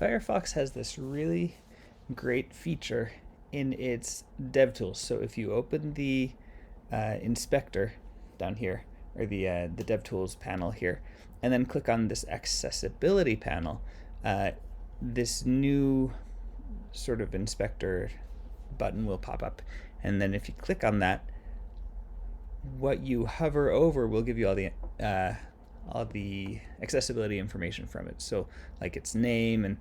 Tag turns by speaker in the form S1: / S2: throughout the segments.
S1: Firefox has this really great feature in its DevTools. So if you open the inspector down here, or the DevTools panel here, and then click on this accessibility panel, this new sort of inspector button will pop up. And then if you click on that, what you hover over will give you all the accessibility information from it. So like its name, and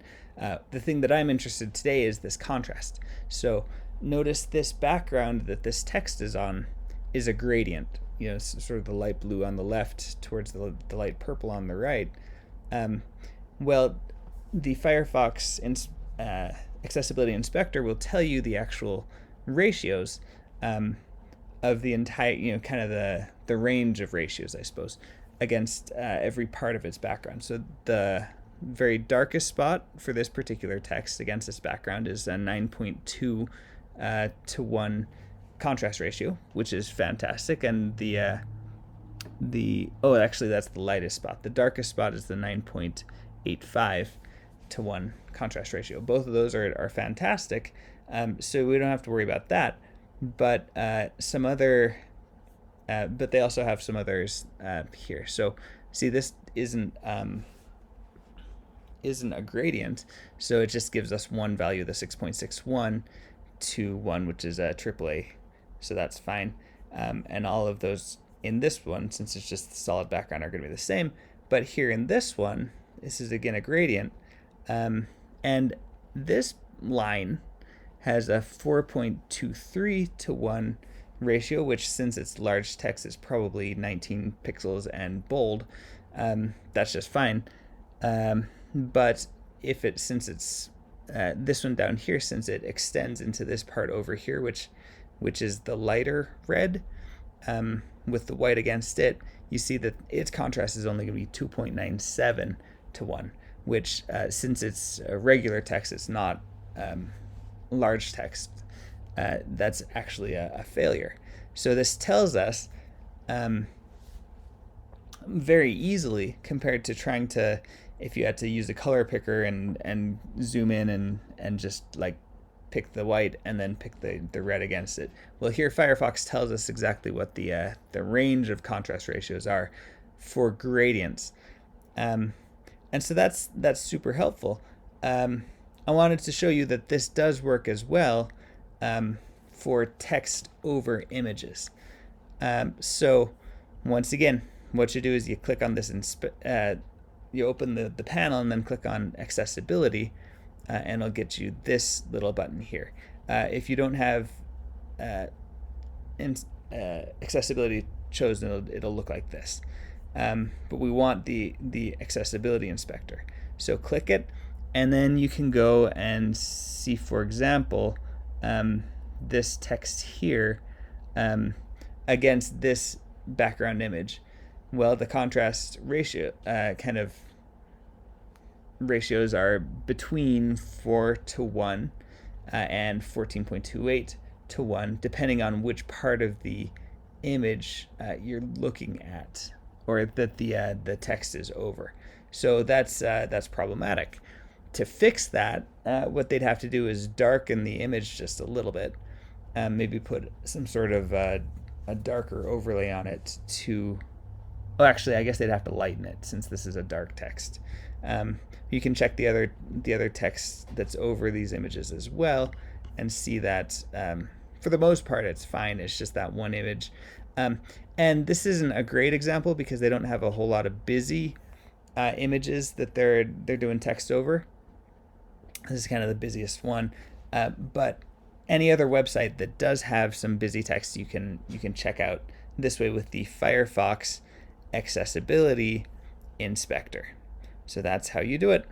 S1: the thing that I'm interested in today is this contrast. So notice this background that this text is on is a gradient. You know, sort of the light blue on the left towards the light purple on the right. Well, the Firefox Accessibility Inspector will tell you the actual ratios of the entire, you know, kind of the range of ratios, I suppose, against every part of its background. So the very darkest spot for this particular text against this background is a 9.2 to 1 contrast ratio, which is fantastic. And actually that's the lightest spot. The darkest spot is the 9.85 to 1 contrast ratio. Both of those are fantastic, so we don't have to worry about that. But some other, but they also have some others here. So see, this isn't a gradient, so it just gives us one value, the 6.61 to 1, which is a AAA. So that's fine. And all of those in this one, since it's just the solid background, are going to be the same. But here in this one, this is again a gradient, and this line has a 4.23 to 1 ratio, which, since it's large text, is probably 19 pixels and bold. That's just fine. But if it, since it's this one down here, since it extends into this part over here, which is the lighter red, with the white against it, you see that its contrast is only going to be 2.97 to 1, which, since it's a regular text, it's not large text, that's actually a failure. So this tells us very easily, compared to trying to, if you had to use a color picker and zoom in and just like pick the white and then pick the red against it. Well, here Firefox tells us exactly what the range of contrast ratios are for gradients, and so that's super helpful. I wanted to show you that this does work as well for text over images. So once again, what you do is you click on this, you open the panel and then click on accessibility, and it'll get you this little button here. If you don't have accessibility chosen, it'll look like this. But we want the accessibility inspector. So click it, and then you can go and see, for example, this text here against this background image. Well, the contrast ratio kind of ratios are between 4 to 1 and 14.28 to 1, depending on which part of the image you're looking at, or that the text is over. So that's problematic. To fix that, what they'd have to do is darken the image just a little bit, maybe put some sort of a darker overlay on it to, oh, actually, I guess they'd have to lighten it, since this is a dark text. You can check the other text that's over these images as well, and see that for the most part it's fine. It's just that one image, and this isn't a great example because they don't have a whole lot of busy images that they're doing text over. This is kind of the busiest one, but any other website that does have some busy text, you can check out this way with the Firefox Accessibility Inspector. So that's how you do it.